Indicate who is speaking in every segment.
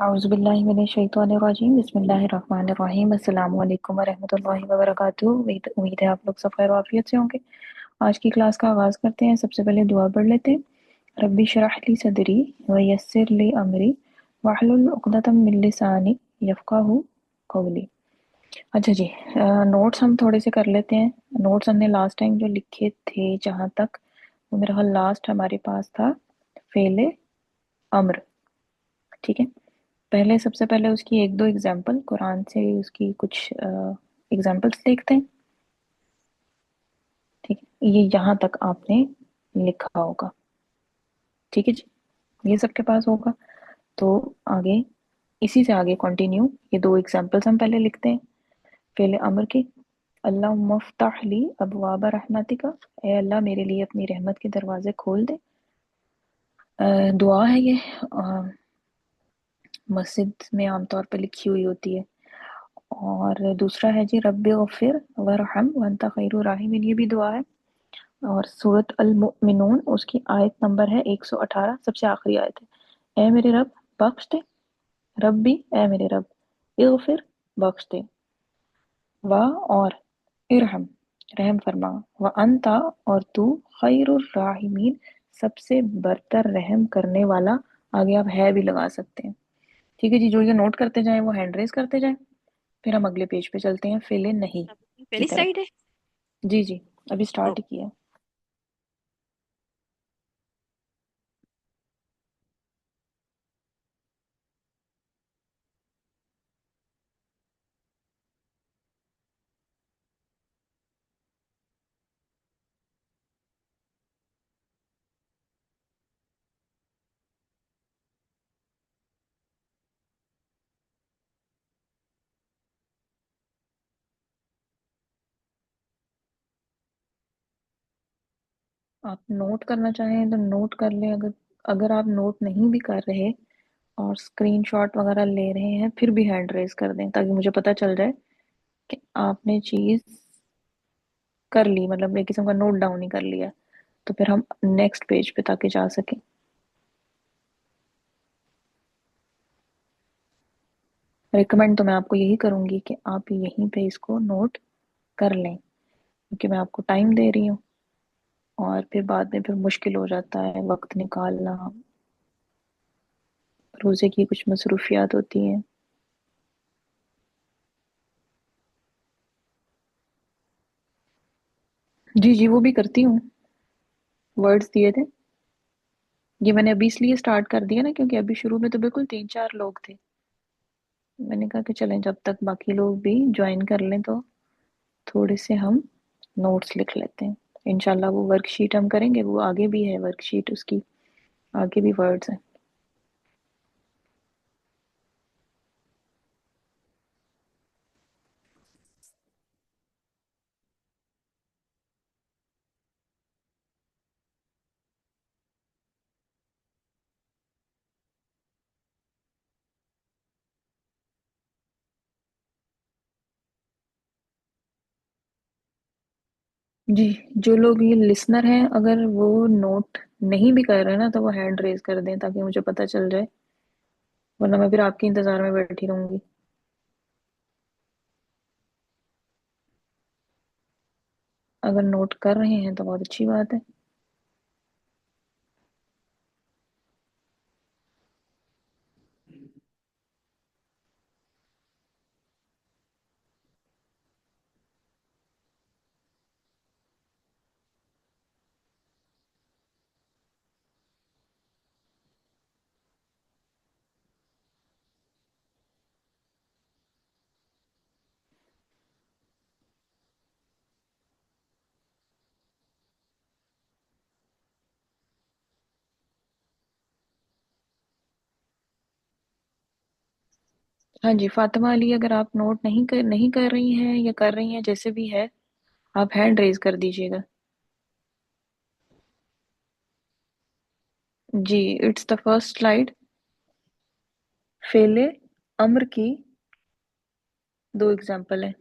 Speaker 1: औज़ुबिल्लाहिमिनश्शैतानिर्रजीम बिस्मिल्लाहिर्रहमानिर्रहीम अस्सलामु अलैकुम वरहमतुल्लाहि वबरकातुहू। उम्मीद उम्मीद है आप लोग सब खैर आफियत से होंगे। आज की क्लास का आगाज़ करते हैं। सबसे पहले दुआ पढ़ लेते हैं। रब्बी शरह ली सदरी व यस्सिर ली अमरी वहलुल उक़दतम मिन लिसानी यफ़क़हू क़ौली। अच्छा जी, नोट्स हम थोड़े से कर लेते हैं। नोट्स हमने लास्ट टाइम जो लिखे थे, जहाँ तक वो मेरा ख्याल लास्ट हमारे पास था फ़ेले अम्र। ठीक है, पहले सबसे पहले उसकी एक दो एग्जाम्पल कुरान से उसकी कुछ एग्जाम्पल्स देखते हैं। ठीक है, ये यहाँ तक आपने लिखा होगा। ठीक है जी, ये सबके पास होगा। तो आगे इसी से आगे कंटिन्यू, ये दो एग्जाम्पल्स हम पहले लिखते हैं। पहले अमर के, अल्लाहुम्मा फ़्तह ली अबवाब रहमतिका, ए अल्लाह मेरे लिए अपनी रहमत के दरवाजे खोल दे। दुआ है ये, मस्जिद में आमतौर पर लिखी हुई होती है। और दूसरा है जी, रब्बि गफ़िर वरहम वअंता खैरुर राहिमीन, ये भी दुआ है। और सूरत अल मुमिनून, उसकी आयत नंबर है 118, सबसे आखिरी आयत है। ए मेरे रब बख्श दे, रब्बी ए मेरे रब, इग़फिर बख्श दे, व और इरहम रहम फरमा, व अंता और तू खैरुर राहिमीन सबसे बरतर रहम करने वाला। आगे आप है भी लगा सकते हैं। ठीक है जी, जो ये नोट करते जाएं वो हैंड रेस करते जाएं। फिर हम अगले पेज पे चलते हैं, फिल इन नहीं की
Speaker 2: पहली
Speaker 1: तरफ।
Speaker 2: स्लाइड है।
Speaker 1: जी जी, अभी
Speaker 2: ओ,
Speaker 1: स्टार्ट ही किया। आप नोट करना चाहें तो नोट कर लें। अगर अगर आप नोट नहीं भी कर रहे और स्क्रीनशॉट वगैरह ले रहे हैं, फिर भी हैंड रेस कर दें, ताकि मुझे पता चल जाए कि आपने चीज़ कर ली, मतलब एक किस्म का नोट डाउन ही कर लिया। तो फिर हम नेक्स्ट पेज पे ताकि जा सकें। रिकमेंड तो मैं आपको यही करूंगी कि आप यहीं पे इसको नोट कर लें, क्योंकि मैं आपको टाइम दे रही हूँ और फिर बाद में फिर मुश्किल हो जाता है वक्त निकालना। रोज़े की कुछ मसरूफियात होती हैं। जी जी, वो भी करती हूँ। वर्ड्स दिए थे, ये मैंने अभी इसलिए स्टार्ट कर दिया ना, क्योंकि अभी शुरू में तो बिल्कुल तीन चार लोग थे। मैंने कहा कि चलें, जब तक बाकी लोग भी ज्वाइन कर लें तो थोड़े से हम नोट्स लिख लेते हैं। इंशाल्लाह वो वर्कशीट हम करेंगे, वो आगे भी है वर्कशीट, उसकी आगे भी वर्ड्स हैं। जी, जो लोग ये लिसनर हैं, अगर वो नोट नहीं भी कर रहे हैं ना, तो वो हैंड रेज कर दें ताकि मुझे पता चल जाए, वरना मैं फिर आपके इंतजार में बैठी रहूंगी। अगर नोट कर रहे हैं तो बहुत अच्छी बात है। हाँ जी, फातिमा अली, अगर आप नोट नहीं कर रही हैं या कर रही हैं, जैसे भी है, आप हैंड रेज कर दीजिएगा। जी, इट्स द फर्स्ट स्लाइड। फेले अम्र की दो एग्जाम्पल है।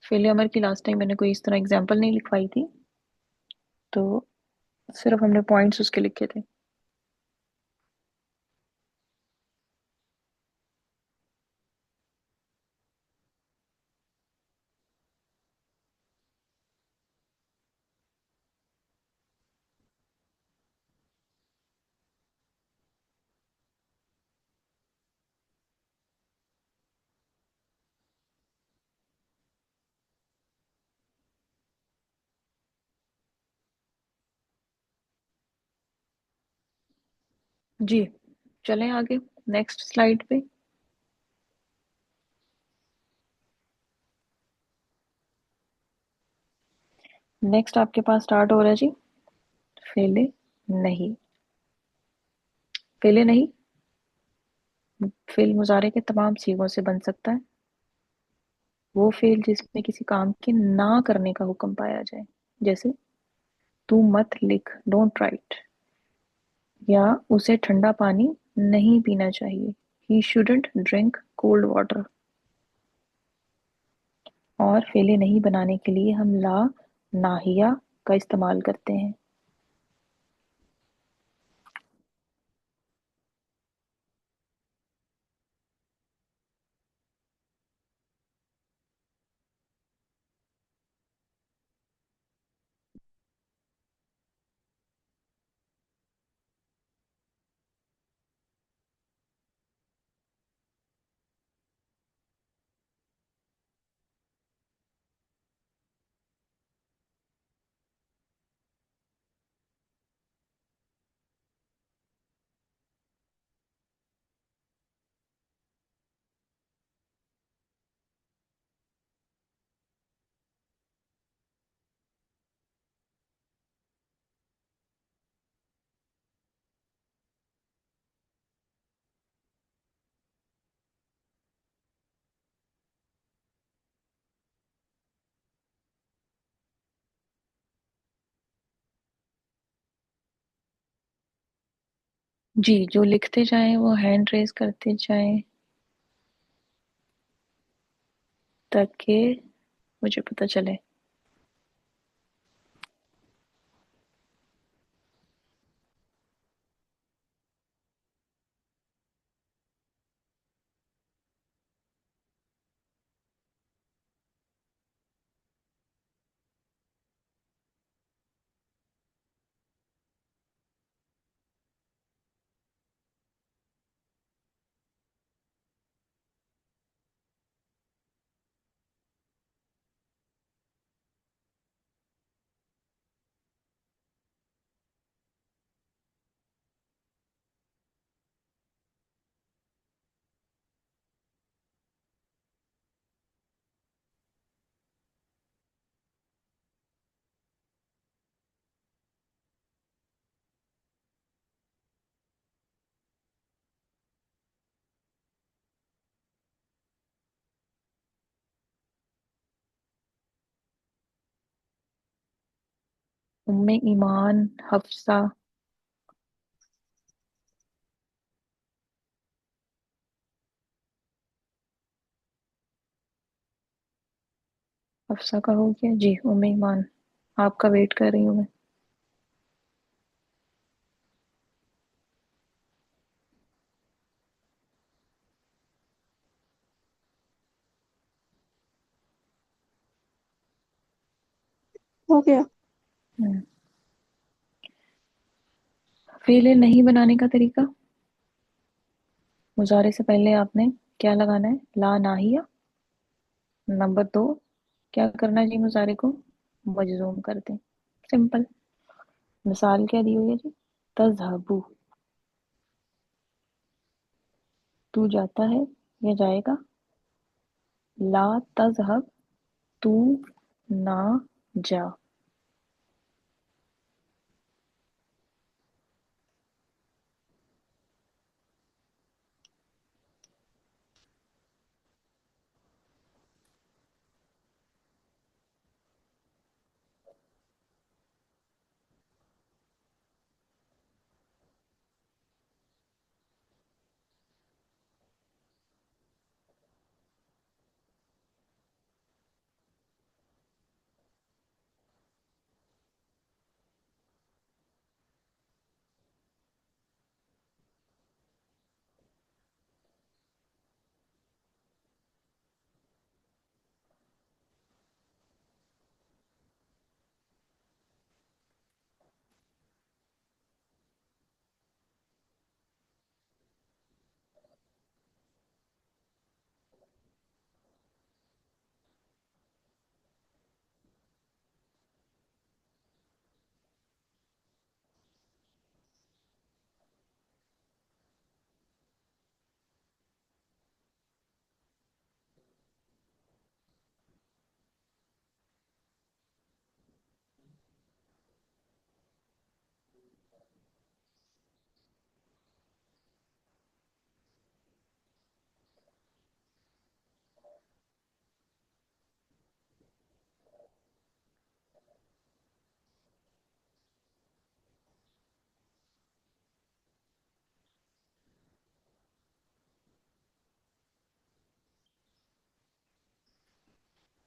Speaker 1: फेले अमर की लास्ट टाइम मैंने कोई इस तरह एग्जांपल नहीं लिखवाई थी, तो सिर्फ हमने पॉइंट्स उसके लिखे थे। जी, चलें आगे नेक्स्ट स्लाइड पे। नेक्स्ट आपके पास स्टार्ट हो रहा है जी, फेले नहीं। फेले नहीं फेल मुजारे के तमाम सीगों से बन सकता है। वो फेल जिसमें किसी काम के ना करने का हुक्म पाया जाए, जैसे तू मत लिख, डोंट राइट, या उसे ठंडा पानी नहीं पीना चाहिए, he shouldn't drink cold water. और फेले नहीं बनाने के लिए हम ला नाहिया का इस्तेमाल करते हैं। जी, जो लिखते जाएं वो हैंड रेज करते जाएं ताकि मुझे पता चले। उम्मे ईमान, हफ्सा। हफ्सा का हो गया जी, उम्मे ईमान। आपका वेट कर रही हूँ मैं।
Speaker 2: हो गया।
Speaker 1: हम्म, फेले नहीं बनाने का तरीका। मुजारे से पहले आपने क्या लगाना है, ला नाहिया। नंबर दो, क्या करना है जी, मुजारे को मजजूम कर दें। सिंपल। मिसाल क्या दी हुई है जी, तजहबू, तू जाता है या जाएगा। ला तजहब, तू ना जा।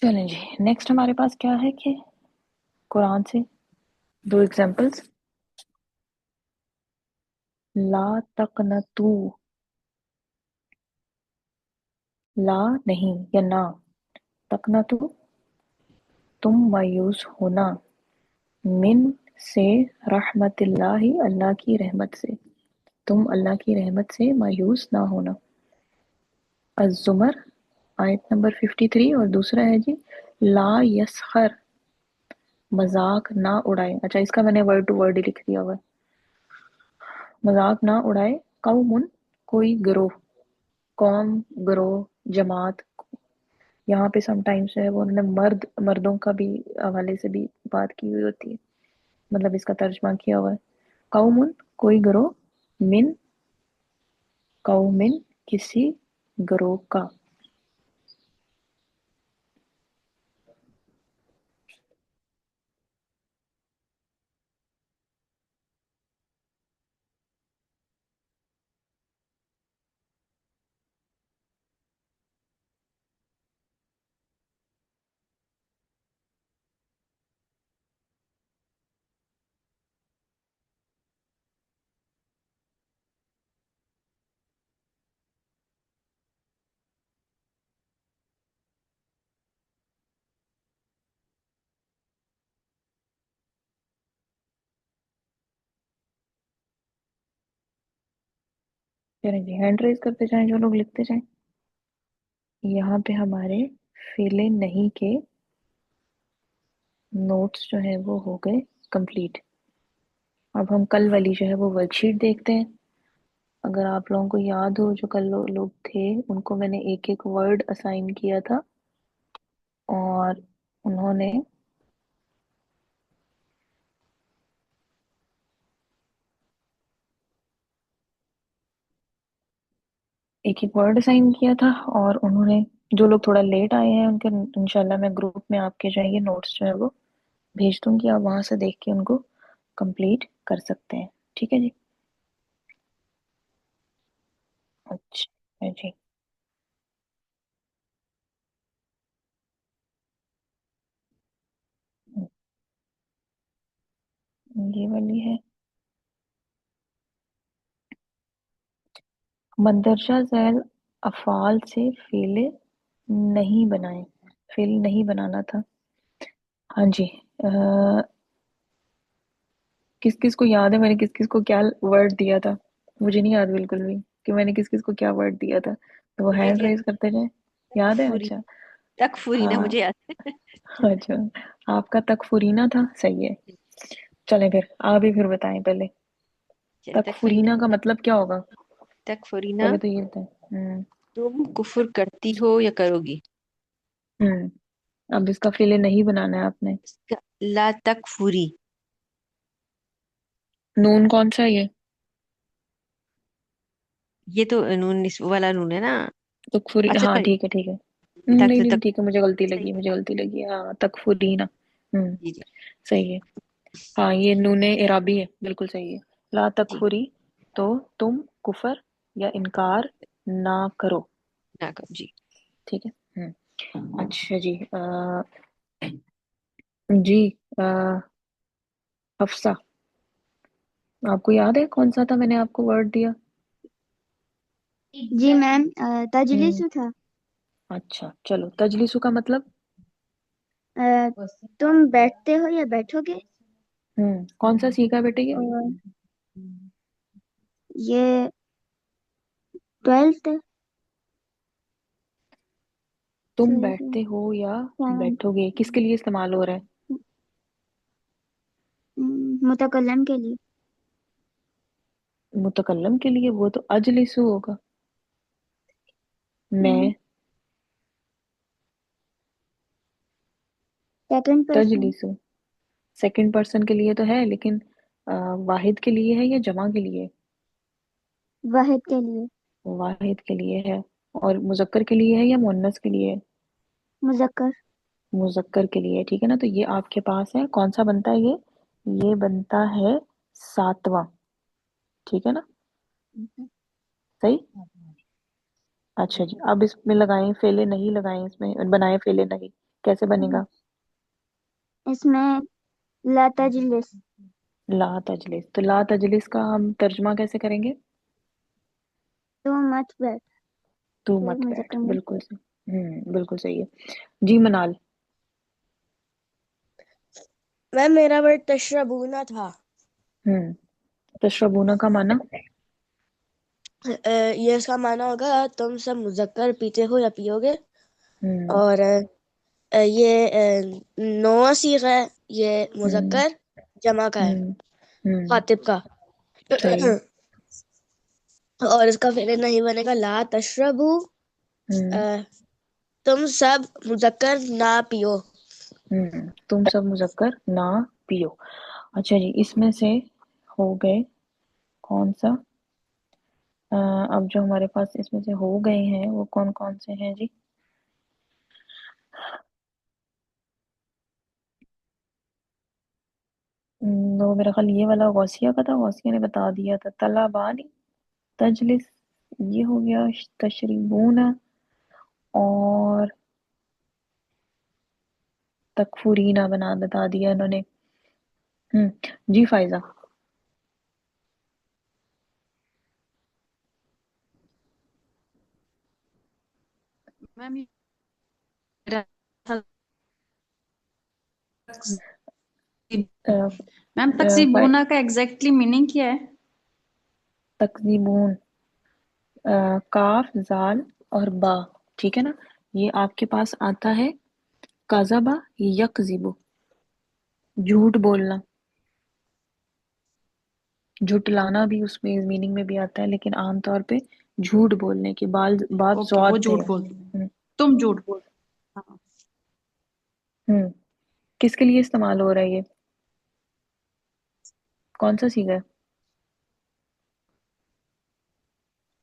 Speaker 1: चलें जी, नेक्स्ट हमारे पास क्या है कि कुरान से दो एग्जांपल्स। ला तकनतू, ला नहीं या ना, तकनतू तुम मायूस होना, मिन से, रहमतिल्लाहि अल्लाह की रहमत से, तुम अल्लाह की रहमत से मायूस ना होना। अज़्ज़ुमर आयत नंबर 53। और दूसरा है जी, ला यसखर, मजाक ना उड़ाए। अच्छा, इसका मैंने वर्ड टू वर्ड ही लिख दिया हुआ है। मजाक ना उड़ाए, कौमुन कोई गिरोह, कौम, गिरोह, जमात। यहाँ पे समटाइम्स है वो उन्होंने मर्दों का भी हवाले से भी बात की हुई होती है, मतलब इसका तर्जमा किया हुआ है। कौमुन कोई गिरोह, मिन कौमिन किसी गिरोह का। चलिए जी, हैंड रेज करते जाएं जो लोग, लिखते जाएं। यहाँ पे हमारे फेले नहीं के नोट्स जो है वो हो गए कंप्लीट। अब हम कल वाली जो है वो वर्कशीट देखते हैं। अगर आप लोगों को याद हो, जो कल लोग थे उनको मैंने एक एक वर्ड असाइन किया था, और उन्होंने एक एक वर्ड असाइन किया था, और उन्होंने, जो लोग थोड़ा लेट आए हैं उनके इंशाल्लाह मैं ग्रुप में आपके जो है ये नोट्स जो है वो भेज दूंगी, आप वहां से देख के उनको कंप्लीट कर सकते हैं। ठीक है जी। अच्छा जी, ये वाली है। मंदरजा झैल अफ़ाल से फेले नहीं बनाए, फेल नहीं बनाना था। हाँ जी। किस किस को याद है मैंने किस किस को क्या वर्ड दिया था? मुझे नहीं याद बिल्कुल भी कि मैंने किस किस को क्या वर्ड दिया था, तो वो
Speaker 2: मुझे
Speaker 1: हैंड
Speaker 2: दिया
Speaker 1: रेज करते जाए। याद है?
Speaker 2: तकफुरी।
Speaker 1: अच्छा।
Speaker 2: तकफुरी ना
Speaker 1: हाँ।
Speaker 2: मुझे याद है।
Speaker 1: अच्छा, आपका तकफुरीना था, सही है। चले फिर आप ही फिर बताएं पहले,
Speaker 2: चल तकफुरीना।
Speaker 1: तकफुरीना का मतलब क्या होगा?
Speaker 2: तकफुरीना,
Speaker 1: पहले तो ये बताएं।
Speaker 2: तुम कुफर करती हो या करोगी।
Speaker 1: अब इसका फेले नहीं बनाना है आपने।
Speaker 2: इसका ला तकफुरी।
Speaker 1: नून कौन सा है ये?
Speaker 2: ये तो नून इस वाला नून है ना।
Speaker 1: तकफुरी,
Speaker 2: अच्छा
Speaker 1: हाँ
Speaker 2: सॉरी।
Speaker 1: ठीक है ठीक है।
Speaker 2: तक
Speaker 1: नहीं नहीं
Speaker 2: तक
Speaker 1: ठीक है, मुझे गलती
Speaker 2: सही
Speaker 1: लगी,
Speaker 2: है।
Speaker 1: मुझे गलती लगी, हाँ तकफुरीना। हम्म
Speaker 2: जी जी।
Speaker 1: सही है। हाँ, ये नूने इराबी है, बिल्कुल सही है। ला
Speaker 2: जी
Speaker 1: तकफुरी, तो तुम कुफर या इनकार ना करो।
Speaker 2: ना करो जी।
Speaker 1: ठीक है। अच्छा जी, जी, हफ्सा, आपको याद है कौन सा था मैंने आपको वर्ड दिया?
Speaker 3: जी मैम,
Speaker 1: हम्म
Speaker 3: तजलिसु था।
Speaker 1: अच्छा चलो, तजलिसु का मतलब?
Speaker 3: तुम बैठते हो या बैठोगे।
Speaker 1: कौन सा सीखा बेटे ये?
Speaker 3: और ये 12th
Speaker 1: तुम
Speaker 3: से
Speaker 1: बैठते हो या
Speaker 3: 7th।
Speaker 1: बैठोगे, किसके लिए इस्तेमाल हो रहा है?
Speaker 3: मुतकल्लम के लिए।
Speaker 1: मुतकल्लम के लिए, वो तो अजलिसु होगा। मैं
Speaker 3: सेकंड पर्सन।
Speaker 1: तजलिसु, सेकंड पर्सन के लिए तो है, लेकिन वाहिद के लिए है या जमा के लिए?
Speaker 3: वाहिद के लिए।
Speaker 1: वाहिद के लिए है। और मुजक्कर के लिए है या मुअन्नस के लिए है?
Speaker 3: मुजक्कर।
Speaker 1: मुजक्कर के लिए है, ठीक है ना। तो ये आपके पास है, कौन सा बनता है ये बनता है सातवां। ठीक है ना? सही। अच्छा जी, अब इसमें लगाएं फेले नहीं, लगाएं इसमें बनाए फेले नहीं, कैसे बनेगा?
Speaker 3: इसमें ला तजलिस।
Speaker 1: ला तजलिस, तो ला तजलिस का हम तर्जुमा कैसे करेंगे?
Speaker 3: तो मत बैठ।
Speaker 1: तू
Speaker 3: तो
Speaker 1: मत बैठ,
Speaker 3: मुजक्कर में
Speaker 1: बिल्कुल सही। बिल्कुल सही है। जी मनाल।
Speaker 4: मैम मेरा वर्ड तशरबूना था।
Speaker 1: हम्म तशरबूना का माना?
Speaker 4: ये इसका माना होगा तुम सब मुजक्कर पीते हो या पियोगे।
Speaker 1: हम्म
Speaker 4: और ये नौ सीगा है, ये
Speaker 1: हम्म
Speaker 4: मुजक्कर जमा का है,
Speaker 1: हम्म हम्म
Speaker 4: खातिब का।
Speaker 1: सही है।
Speaker 4: और इसका फिर नहीं बनेगा ला तशरबू।
Speaker 1: हम्म
Speaker 4: अ, तुम सब मुजक्कर ना पियो।
Speaker 1: तुम सब मुजक्कर ना पियो। अच्छा जी, इसमें से हो गए कौन सा? अब जो हमारे पास इसमें से हो गए हैं वो कौन कौन से हैं जी? वो मेरा ख्याल ये वाला गौसिया का था, गौसिया ने बता दिया था। तलाबानी, तजलिस, ये हो गया। तशरीबूना और तकफुरीना बता दिया इन्होंने। जी फाइजा।
Speaker 5: मैम मेरा था तकजीब।
Speaker 1: अ,
Speaker 5: मैम तकसीबूना का एग्जैक्टली मीनिंग क्या है?
Speaker 1: तकजीबून, काफ जाल और बा, ठीक है ना? ये आपके पास आता है कज़बा यकज़िबु, झूठ बोलना, झुटलाना भी उसमें मीनिंग में भी आता है, लेकिन आमतौर पे झूठ बोलने की बात
Speaker 5: ओके, वो
Speaker 1: ज़ौद पे
Speaker 5: झूठ
Speaker 1: है।
Speaker 5: बोल,
Speaker 1: हम्म
Speaker 5: तुम झूठ बोल। हाँ,
Speaker 1: हम्म किसके लिए इस्तेमाल हो रहा है ये? कौन सा सीगा है?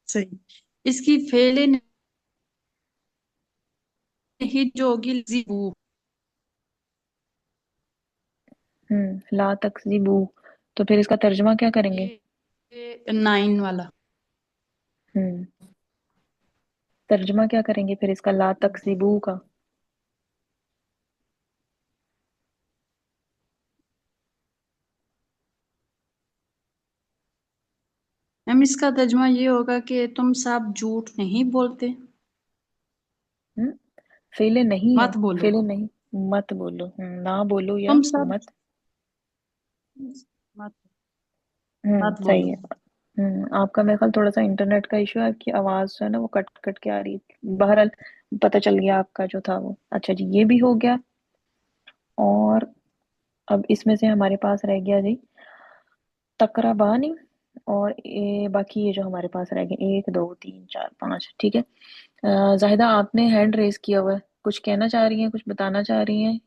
Speaker 5: सही। इसकी फेले नहीं जो होगी लजीबू।
Speaker 1: ला तकज़िबू, तो फिर इसका तर्जुमा क्या करेंगे?
Speaker 5: ये 9 वाला।
Speaker 1: हम्म तर्जुमा क्या करेंगे फिर इसका, ला तकज़िबू का?
Speaker 5: मैम इसका तर्जुमा ये होगा कि तुम सब झूठ नहीं बोलते,
Speaker 1: हम्म फेले नहीं है,
Speaker 5: मत बोलो।
Speaker 1: फेले नहीं, मत बोलो। ना बोलो या
Speaker 5: तुम सब
Speaker 1: मत।
Speaker 5: मत मत
Speaker 1: सही
Speaker 5: बोलो।
Speaker 1: है। आपका मेरे ख्याल थोड़ा सा इंटरनेट का इशू है, आपकी आवाज जो है ना वो कट कट के आ रही है। बहरहाल पता चल गया आपका जो था वो। अच्छा जी, ये भी हो गया। और अब इसमें से हमारे पास रह गया जी तकराबानी, और बाकी ये जो हमारे पास रह गए 1 2 3 4 5, ठीक है। जाहिदा आपने हैंड रेज किया हुआ है, कुछ कहना चाह रही हैं, कुछ बताना चाह रही हैं,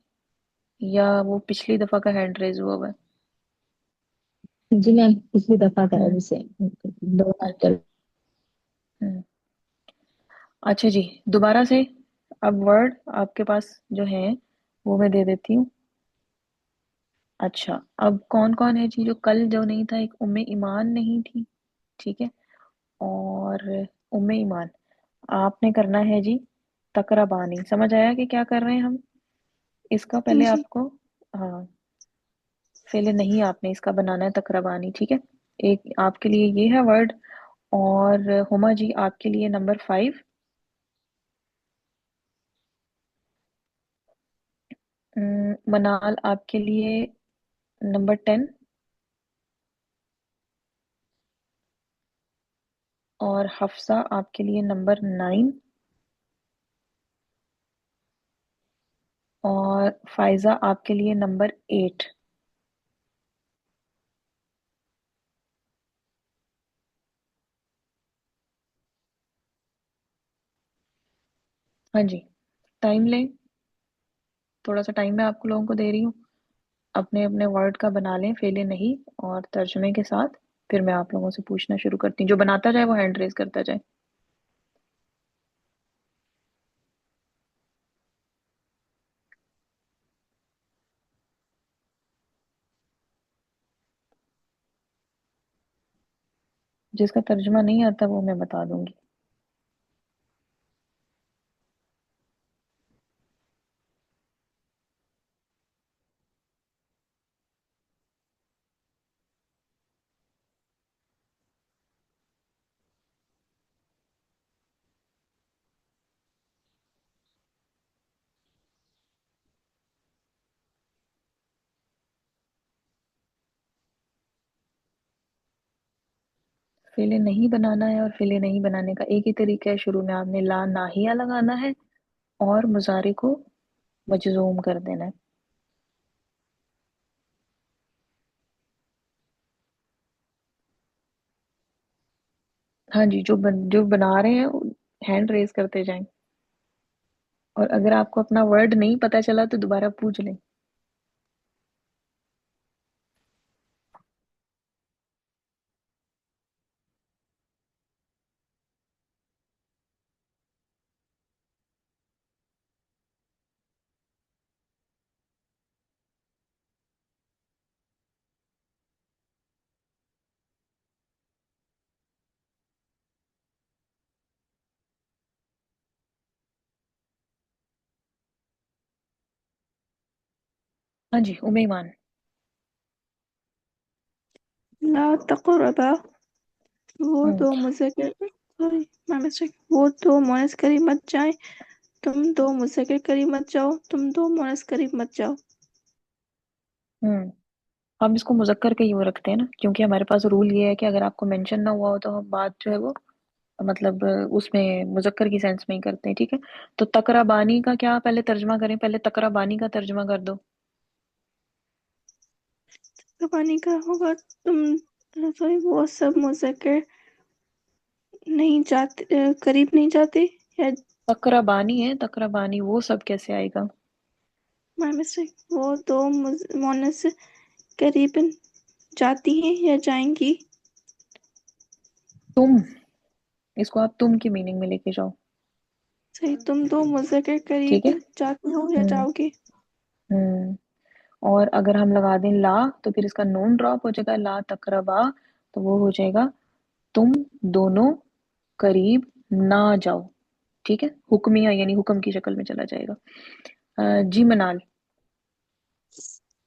Speaker 1: या वो पिछली दफा का हैंड रेज हुआ हुआ है?
Speaker 6: जी मैम, पिछली दफा का है
Speaker 1: हम्म
Speaker 6: जिसे 2 बार कर।
Speaker 1: हम्म अच्छा जी, दोबारा से अब वर्ड आपके पास जो है वो मैं दे देती हूँ। अच्छा, अब कौन कौन है जी जो कल जो नहीं था? एक उम्मे ईमान नहीं थी, ठीक है। और उम्मे ईमान, आपने करना है जी तकराबानी। समझ आया कि क्या कर रहे हैं हम? इसका पहले
Speaker 3: जी।
Speaker 1: आपको, हाँ, पहले नहीं आपने इसका बनाना है तकराबानी, ठीक है। एक आपके लिए ये है वर्ड। और हुमा जी आपके लिए नंबर 5, मनाल आपके लिए नंबर 10, और हफ्सा आपके लिए नंबर 9, और फाइजा आपके लिए नंबर 8। हाँ जी, टाइम लें, थोड़ा सा टाइम मैं आप लोगों को दे रही हूँ। अपने अपने वर्ड का बना लें, फेले नहीं, और तर्जुमे के साथ। फिर मैं आप लोगों से पूछना शुरू करती हूँ, जो बनाता जाए वो हैंड रेज करता जाए। जिसका तर्जुमा नहीं आता वो मैं बता दूंगी। फेले नहीं बनाना है, और फेले नहीं बनाने का एक ही तरीका है, शुरू में आपने ला नाहिया लगाना है और मुजारे को मजजूम कर देना है। हाँ जी, जो बना रहे हैं हैंड रेज करते जाएं, और अगर आपको अपना वर्ड नहीं पता चला तो दोबारा पूछ लें। हाँ जी, उमेमान।
Speaker 7: ला तक़रबा, वो
Speaker 1: हम्म
Speaker 7: दो मुज़क्कर, सॉरी माय मिस्टेक, वो दो मुअन्नस करीब मत जाए, तुम दो मुज़क्कर करीब मत जाओ, तुम दो मुअन्नस करीब मत जाओ।
Speaker 1: हम्म हम इसको मुजक्कर के यूं रखते हैं ना, क्योंकि हमारे पास रूल ये है कि अगर आपको मेंशन ना हुआ हो तो हम बात जो है वो मतलब उसमें मुजक्कर की सेंस में ही करते हैं, ठीक है। तो तकराबानी का क्या पहले तर्जमा करें, पहले तकराबानी का तर्जमा कर दो।
Speaker 7: ज़बानी का होगा तुम, सॉरी वो सब मुज़क्कर नहीं जाते, करीब नहीं जाते, या
Speaker 1: तकराबानी है, तकराबानी, वो सब कैसे आएगा?
Speaker 7: माय मिस्टेक, वो दो मुअन्नस करीब जाती हैं या जाएंगी।
Speaker 1: तुम, इसको आप तुम की मीनिंग में लेके जाओ,
Speaker 7: सही, तुम दो मुज़क्कर
Speaker 1: ठीक है।
Speaker 7: करीब जाते हो या
Speaker 1: हम्म
Speaker 7: जाओगे।
Speaker 1: हम्म और अगर हम लगा दें ला, तो फिर इसका नून ड्रॉप हो जाएगा, ला तकरबा, तो वो हो जाएगा तुम दोनों करीब ना जाओ, ठीक है। हुक्मिया यानी हुक्म की शक्ल में चला जाएगा। जी मनाल।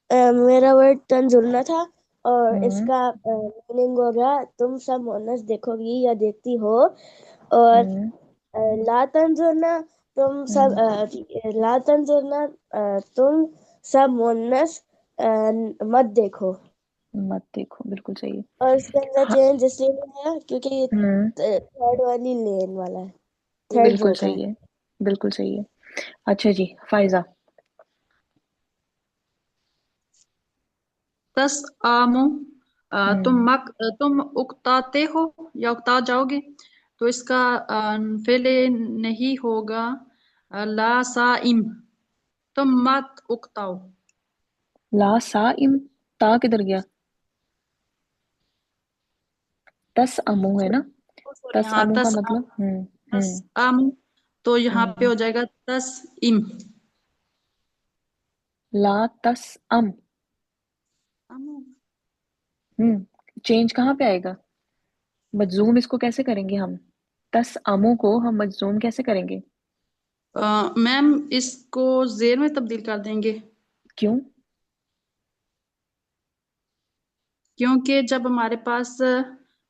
Speaker 4: मेरा वर्ड तंजुरना था, और
Speaker 1: हम्म
Speaker 4: इसका मीनिंग होगा तुम सब मुअन्नस देखोगी या देखती हो। और
Speaker 1: हम्म
Speaker 4: ला तंजुरना, तुम सब
Speaker 1: हम्म
Speaker 4: ला तंजुरना, तुम सब मुअन्नस मत देखो।
Speaker 1: मत देखो, बिल्कुल सही है।
Speaker 4: और इसके अंदर
Speaker 1: हाँ।
Speaker 4: चेंज इसलिए नहीं है क्योंकि ये
Speaker 1: हम्म
Speaker 4: थर्ड वाली लेन वाला है, थर्ड
Speaker 1: बिल्कुल
Speaker 4: रो का
Speaker 1: सही
Speaker 4: है।
Speaker 1: है, बिल्कुल सही है। अच्छा जी, फायजा।
Speaker 5: तस आमो,
Speaker 1: हम्म
Speaker 5: तुम उकताते हो या उकता जाओगे, तो इसका फेले नहीं होगा ला साइम, तुम मत उकताओ।
Speaker 1: ला सा इम, ता किधर गया? तस अमु है ना,
Speaker 5: सॉरी,
Speaker 1: तस
Speaker 5: हाँ
Speaker 1: अमु का
Speaker 5: तस
Speaker 1: मतलब
Speaker 5: तस आमो, तो यहाँ पे
Speaker 1: हम्म
Speaker 5: हो जाएगा तस इम।
Speaker 1: ला तस अम। चेंज कहाँ पे आएगा? मजजूम इसको कैसे करेंगे हम? तस अमु को हम मजजूम कैसे करेंगे?
Speaker 5: मैम इसको जेर में तब्दील कर देंगे,
Speaker 1: क्यों?
Speaker 5: क्योंकि जब हमारे पास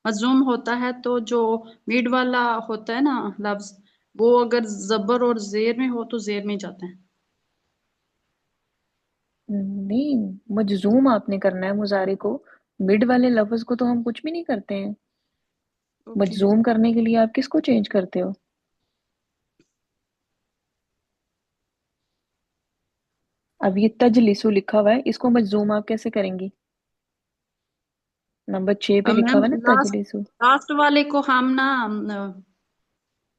Speaker 5: मजूम होता है तो जो मिड वाला होता है ना लफ्ज, वो अगर जबर और जेर में हो तो जेर में ही जाते हैं।
Speaker 1: नहीं, मजजूम आपने करना है मुजारे को, मिड वाले लफ्ज को तो हम कुछ भी नहीं करते हैं।
Speaker 5: ओके।
Speaker 1: मजजूम करने के लिए आप किसको चेंज करते हो? अब ये तजलिसु लिखा हुआ है, इसको मजजूम आप कैसे करेंगी? नंबर 6 पे लिखा
Speaker 5: मैम
Speaker 1: हुआ है ना
Speaker 5: लास्ट
Speaker 1: तजलिसु।
Speaker 5: लास्ट वाले को हम ना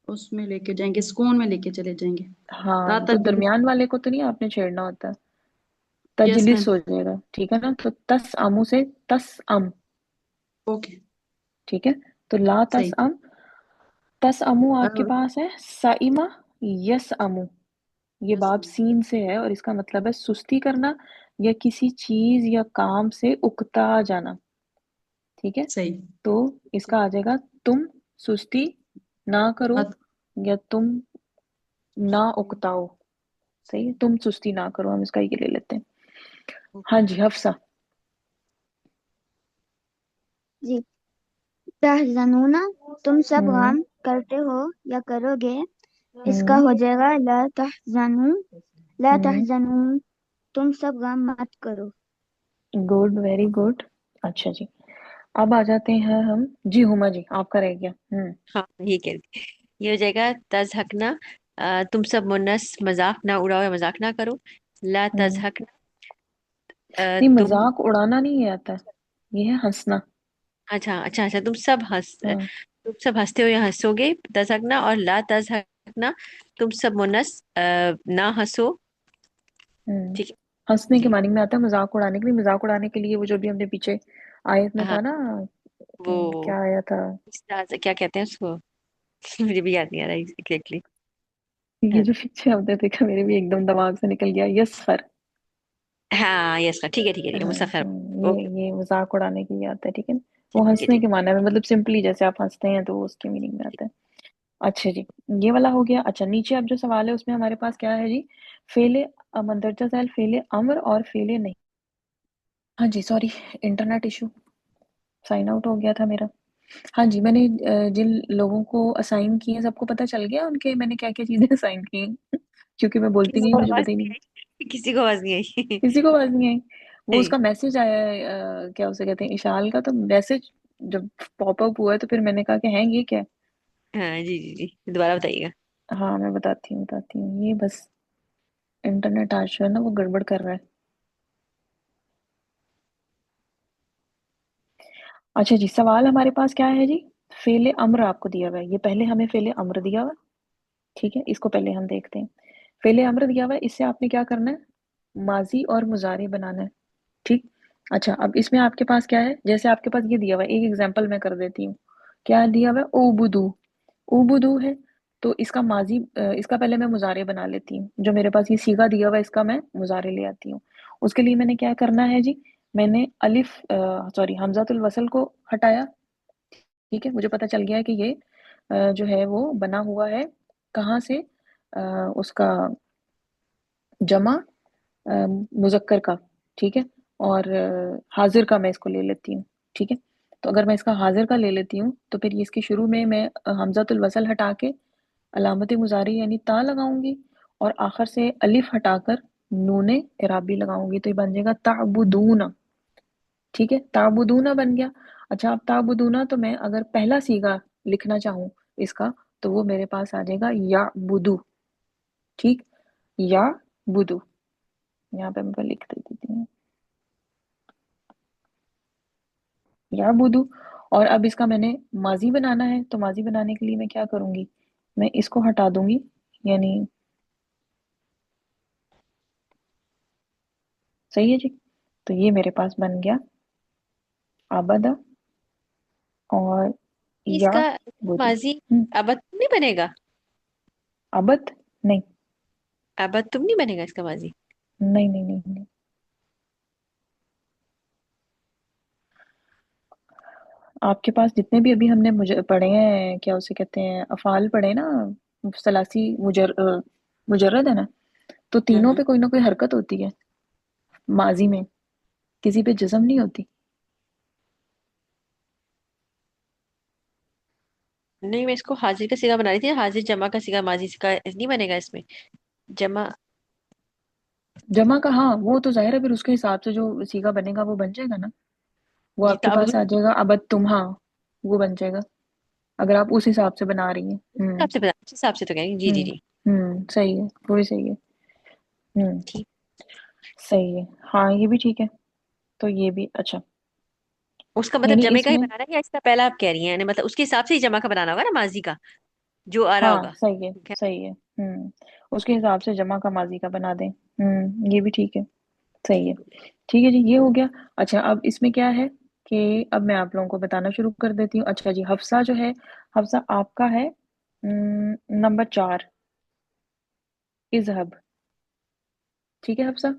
Speaker 5: उसमें लेके जाएंगे, सुकून में लेके चले जाएंगे।
Speaker 1: हाँ,
Speaker 5: ला
Speaker 1: तो
Speaker 5: तजलिस।
Speaker 1: दरमियान वाले को तो नहीं आपने छेड़ना होता।
Speaker 5: यस
Speaker 1: तजलिस
Speaker 5: मैम।
Speaker 1: हो जाएगा, ठीक है ना। तो तस अमु से तस अम,
Speaker 5: ओके।
Speaker 1: ठीक है। तो ला तस
Speaker 5: सही।
Speaker 1: अम, तस अमु
Speaker 5: अ,
Speaker 1: आपके पास है साइमा, यस अमु, ये
Speaker 5: यस
Speaker 1: बाब
Speaker 5: मैम।
Speaker 1: सीन से है और इसका मतलब है सुस्ती करना या किसी चीज या काम से उकता जाना, ठीक है।
Speaker 5: सही।
Speaker 1: तो इसका आ जाएगा तुम सुस्ती ना करो
Speaker 5: मत।
Speaker 1: या तुम ना उकताओ, सही है, तुम सुस्ती ना करो, हम इसका ये ले लेते हैं। हाँ
Speaker 5: ओके।
Speaker 1: जी, हफ्सा।
Speaker 3: जी, तहज़नुना, तुम सब
Speaker 1: हम्म
Speaker 3: गम करते हो या करोगे। इसका
Speaker 1: हम्म
Speaker 3: हो जाएगा ला तहज़नु, ला
Speaker 1: हम्म
Speaker 3: तहज़नु, तुम सब गम मत करो।
Speaker 1: Good, very good. अच्छा जी, अब आ जाते हैं हम जी, हुमा जी आपका रह गया।
Speaker 2: हाँ ये कह रही थी। ये हो जाएगा तजहकना, तुम सब मुन्नस मजाक ना उड़ाओ या मजाक ना करो। ला
Speaker 1: हम्म
Speaker 2: तजहकना,
Speaker 1: नहीं,
Speaker 2: तुम,
Speaker 1: मजाक उड़ाना नहीं आता, ये है हंसना।
Speaker 2: अच्छा अच्छा अच्छा,
Speaker 1: हाँ।
Speaker 2: तुम सब हंसते हो या हंसोगे, तजहकना। और ला तजहकना, तुम सब मुन्नस ना हंसो।
Speaker 1: हम्म
Speaker 2: ठीक है
Speaker 1: हंसने के
Speaker 2: जी।
Speaker 1: मानी में आता है, मजाक उड़ाने के लिए, मजाक उड़ाने के लिए वो जो भी हमने पीछे आयत में
Speaker 2: हाँ
Speaker 1: था ना।
Speaker 2: वो
Speaker 1: क्या आया था?
Speaker 2: क्या कहते हैं उसको, मुझे भी याद नहीं आ रहा एग्जैक्टली।
Speaker 1: ये जो पीछे हमने देखा, मेरे भी एकदम दिमाग से निकल गया, यस सर।
Speaker 2: हाँ यस ठीक है ठीक है ठीक है,
Speaker 1: हाँ,
Speaker 2: मुसखर। ओके
Speaker 1: ये मजाक उड़ाने की आता है, ठीक है ना? वो
Speaker 2: ठीक है
Speaker 1: हंसने
Speaker 2: ठीक
Speaker 1: के माने में, मतलब सिंपली जैसे आप हंसते हैं तो वो उसके मीनिंग में आता है। अच्छा जी, ये वाला हो गया। अच्छा, नीचे अब जो सवाल है उसमें हमारे पास क्या है जी? फेले मंदरजा झैल, फेले अम्र और फेले नहीं। हाँ जी, sorry, internet issue, sign out हो गया था मेरा। हाँ जी, मैंने जिन लोगों को असाइन किए हैं सबको पता चल गया उनके मैंने क्या क्या चीजें असाइन की हैं। क्योंकि मैं बोलती
Speaker 2: किसी
Speaker 1: नहीं,
Speaker 2: को
Speaker 1: मुझे
Speaker 2: आवाज
Speaker 1: पता ही
Speaker 2: नहीं
Speaker 1: नहीं।
Speaker 2: आई, किसी को आवाज नहीं आई।
Speaker 1: किसी को आवाज नहीं आई। वो
Speaker 2: नहीं।
Speaker 1: उसका मैसेज आया है, क्या उसे कहते हैं, इशाल का, तो मैसेज जब पॉपअप हुआ तो फिर मैंने कहा कि हैं ये क्या है?
Speaker 2: हाँ जी जी जी, दोबारा बताइएगा।
Speaker 1: हाँ, मैं बताती हूँ, ये बस इंटरनेट आज जो है ना वो गड़बड़ कर रहा है। अच्छा जी, सवाल हमारे पास क्या है जी? फेले अम्र आपको दिया हुआ है, ये पहले हमें फेले अम्र दिया हुआ है, ठीक है, इसको पहले हम देखते हैं। फेले अम्र दिया हुआ है, इससे आपने क्या करना है? माजी और मुजारे बनाना है, ठीक। अच्छा, अब इसमें आपके पास क्या है? जैसे आपके पास ये दिया हुआ है, एक एग्जांपल मैं कर देती हूँ। क्या दिया हुआ है? ओबुदू। ओबुदू है, तो इसका माजी, इसका पहले मैं मुजारे बना लेती हूँ। जो मेरे पास ये सीगा दिया हुआ है इसका मैं मुजारे ले आती हूँ। उसके लिए मैंने क्या करना है जी? मैंने अलिफ, सॉरी, हमजातुल वसल को हटाया, ठीक है। मुझे पता चल गया है कि ये जो है वो बना हुआ है कहाँ से? अ, उसका जमा मुज़क्कर का, ठीक है। और हाजिर का मैं इसको ले लेती हूँ, ठीक है। तो अगर मैं इसका हाजिर का ले लेती हूँ तो फिर ये इसके शुरू में मैं हमज़ातुल वसल हटा के अलामत मुजारी यानी ता लगाऊंगी, और आखिर से अलिफ हटाकर नूने इराबी लगाऊंगी, तो ये बन जाएगा ताबुदूना, ठीक है। ताबुदूना बन गया। अच्छा, अब ताबुदूना, तो मैं अगर पहला सीगा लिखना चाहूँ इसका, तो वो मेरे पास आ जाएगा या बुदू, ठीक। या बुदू, यहाँ पे मैं लिख देती हूँ या बुदू। और अब इसका मैंने माजी बनाना है, तो माजी बनाने के लिए मैं क्या करूंगी? मैं इसको हटा दूंगी, यानी, सही है जी। तो ये मेरे पास बन गया आबदा और या
Speaker 2: इसका
Speaker 1: बुदू।
Speaker 2: माजी
Speaker 1: हम्म
Speaker 2: अब तुम नहीं बनेगा।
Speaker 1: अबद नहीं,
Speaker 2: अब तुम नहीं बनेगा इसका माजी।
Speaker 1: नहीं नहीं नहीं, नहीं। आपके पास जितने भी अभी हमने मुझे पढ़े हैं, क्या उसे कहते हैं, अफाल पढ़े ना, सलासी मुजर्रद है ना, तो तीनों
Speaker 2: हम्म।
Speaker 1: पे कोई ना कोई हरकत होती है माजी में, किसी पे जज्म नहीं होती।
Speaker 2: नहीं मैं इसको हाजिर का सिगा बना रही थी, हाजिर जमा का सिगा माजी का नहीं बनेगा इसमें। जमा।
Speaker 1: जमा का, हाँ, वो तो जाहिर है, फिर उसके हिसाब से जो सीगा बनेगा वो बन जाएगा ना। वो
Speaker 2: जी
Speaker 1: आपके
Speaker 2: तो अब
Speaker 1: पास आ जाएगा अबद तुम, हाँ, वो बन जाएगा अगर आप उस हिसाब से बना रही हैं।
Speaker 2: हिसाब से बता, उस हिसाब से तो कहेंगे जी जी जी।
Speaker 1: सही है, वो भी सही है। हम्म
Speaker 2: ठीक।
Speaker 1: सही है, हाँ, ये भी ठीक है। तो ये भी अच्छा,
Speaker 2: उसका मतलब
Speaker 1: यानी
Speaker 2: जमे का ही
Speaker 1: इसमें,
Speaker 2: बनाना है या इसका पहला आप कह रही हैं, यानी मतलब उसके हिसाब से ही जमा का बनाना होगा ना माजी का, जो आ रहा
Speaker 1: हाँ,
Speaker 2: होगा।
Speaker 1: सही है,
Speaker 2: ठीक है।
Speaker 1: सही है। उसके हिसाब से जमा का माजी का बना दें। ये भी ठीक है, सही है। ठीक है जी, ये हो गया। अच्छा, अब इसमें क्या है कि अब मैं आप लोगों को बताना शुरू कर देती हूँ। अच्छा जी, हफ्सा जो है, हफ्सा आपका है नंबर 4, इजहब, ठीक है हफ्सा।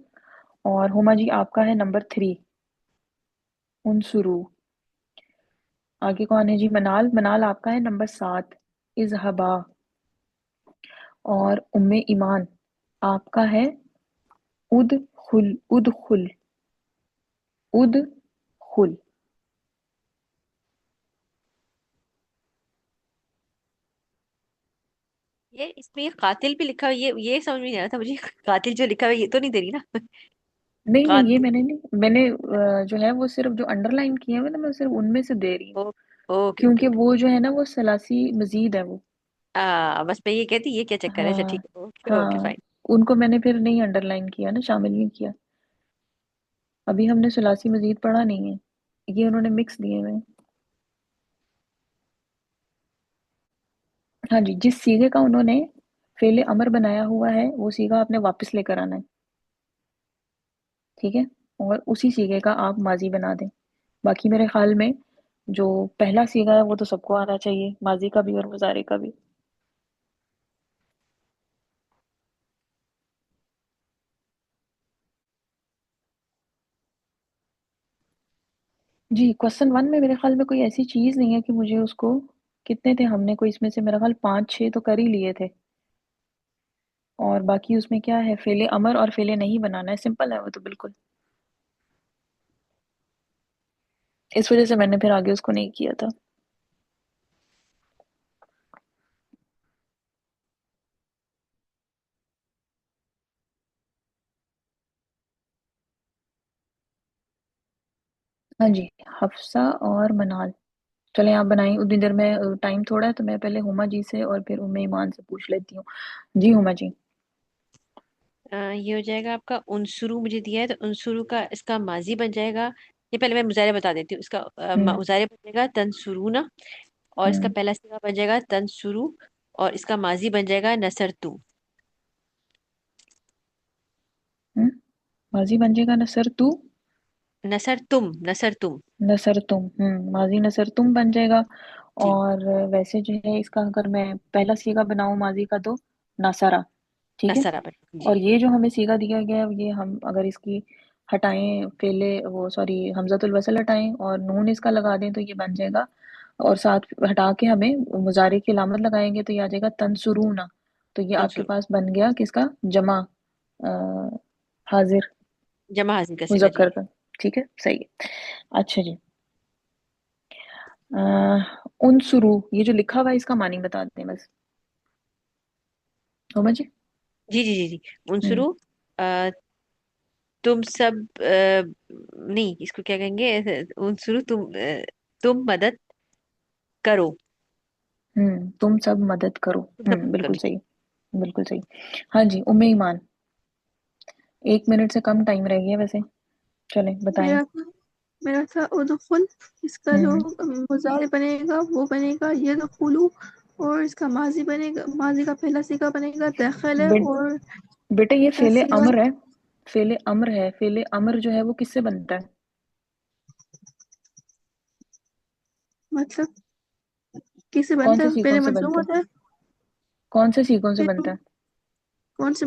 Speaker 1: और हुमा जी आपका है नंबर 3, उनसुरु। आगे कौन है जी? मनाल, मनाल आपका है नंबर 7, इजहबा। और उम्मे ईमान आपका है उदखुल, उदखुल, उदखुल।
Speaker 2: ये इसमें ये कातिल भी लिखा हुआ है, ये समझ में नहीं आ रहा था मुझे। कातिल जो लिखा हुआ है ये तो नहीं दे रही ना।
Speaker 1: नहीं नहीं, ये
Speaker 2: कातिल।
Speaker 1: मैंने नहीं, मैंने जो है वो सिर्फ जो अंडरलाइन किए हुए ना, मैं सिर्फ उनमें से दे रही हूँ,
Speaker 2: ओ, ओके ओके
Speaker 1: क्योंकि
Speaker 2: ओके।
Speaker 1: वो जो है ना वो सलासी मजीद है वो।
Speaker 2: बस मैं ये कहती ये क्या चक्कर है, अच्छा
Speaker 1: हाँ
Speaker 2: ठीक है, ओके ओके
Speaker 1: हाँ,
Speaker 2: फाइन।
Speaker 1: उनको मैंने फिर नहीं अंडरलाइन किया ना, शामिल नहीं किया। अभी हमने सलासी मजीद पढ़ा नहीं है, ये उन्होंने मिक्स दिए हुए हैं। हाँ जी, जिस सीगे का उन्होंने फेले अमर बनाया हुआ है वो सीगा आपने वापस लेकर आना है, ठीक है। और उसी सीगे का आप माजी बना दें। बाकी मेरे ख्याल में जो पहला सीगा है वो तो सबको आना चाहिए, माजी का भी और मुजारे का भी। जी, क्वेश्चन वन में मेरे ख्याल में कोई ऐसी चीज नहीं है कि मुझे उसको, कितने थे हमने, कोई इसमें से मेरा ख्याल पाँच छह तो कर ही लिए थे। और बाकी उसमें क्या है, फेले अमर और फेले नहीं बनाना है, सिंपल है वो तो बिल्कुल। इस वजह से मैंने फिर आगे उसको नहीं किया था। हाँ जी, हफ्सा और मनाल। चलें आप बनाएं, उतनी देर में टाइम थोड़ा है तो मैं पहले हुमा जी से और फिर उम्मे ईमान से पूछ लेती हूँ। जी हुमा जी।
Speaker 2: ये हो जाएगा आपका उनसुरु, मुझे दिया है तो उनसुरु का इसका माजी बन जाएगा। ये पहले मैं मुजारे बता देती हूँ इसका।
Speaker 1: हम्म
Speaker 2: मुजारे बन जाएगा तंसुरूना, और इसका
Speaker 1: हम्म
Speaker 2: पहला सीगा बन जाएगा तंसुरु, और इसका माजी बन जाएगा नसरतु।
Speaker 1: हम्म, माजी बन जाएगा नसर तू,
Speaker 2: नसरतुम, नसरतुम।
Speaker 1: नसर तुम, माजी नसर तुम बन जाएगा।
Speaker 2: जी,
Speaker 1: और वैसे जो है इसका अगर मैं पहला सीगा बनाऊं माजी का तो नासारा, ठीक है।
Speaker 2: नसरा बन, जी।
Speaker 1: और ये जो हमें सीगा दिया गया है ये हम अगर इसकी हटाएं, फेले वो सॉरी हमजतुल वसल हटाएं और नून इसका लगा दें तो ये बन जाएगा। और साथ हटा के हमें मुजारे की अलामत लगाएंगे तो ये आ जाएगा तंसुरूना। तो ये आपके
Speaker 2: तंसुर,
Speaker 1: पास बन गया किसका जमा, अ, हाजिर,
Speaker 2: जमा हाजिर का सीगा, जी।
Speaker 1: मुजक्कर का, ठीक है सही है। अच्छा जी, उन शुरू, ये जो लिखा हुआ है इसका मानी बता दें बस, समझ।
Speaker 2: जी जी जी जी।
Speaker 1: हम्म
Speaker 2: उनसुरु, अ, तुम सब, नहीं इसको क्या कहेंगे, उनसुरु तुम मदद करो।
Speaker 1: तुम सब मदद करो।
Speaker 2: तुम सब मदद करो,
Speaker 1: बिल्कुल
Speaker 2: जी।
Speaker 1: सही, बिल्कुल सही। हाँ जी, उम्मे ईमान, 1 मिनट से कम टाइम रह गया वैसे, चलें बताएं।
Speaker 7: मेरा मेरा था उदखुल, इसका जो
Speaker 1: हम्म
Speaker 7: मुजारे बनेगा वो बनेगा यदखुलु, और इसका माजी बनेगा, माजी का पहला सीगा बनेगा दखल है,
Speaker 1: बे,
Speaker 7: और
Speaker 1: बेटे ये
Speaker 7: इसका
Speaker 1: फेले
Speaker 7: सीगा
Speaker 1: अम्र है, फेले अम्र है, फेले अम्र जो है वो किससे बनता है?
Speaker 7: मतलब किससे
Speaker 1: कौन
Speaker 7: बनता
Speaker 1: से
Speaker 7: है,
Speaker 1: सीखों
Speaker 7: पहले
Speaker 1: से
Speaker 7: मजलूम
Speaker 1: बनता है?
Speaker 7: होता है,
Speaker 1: कौन से सीखों से
Speaker 7: फिर
Speaker 1: बनता है?
Speaker 7: कौन से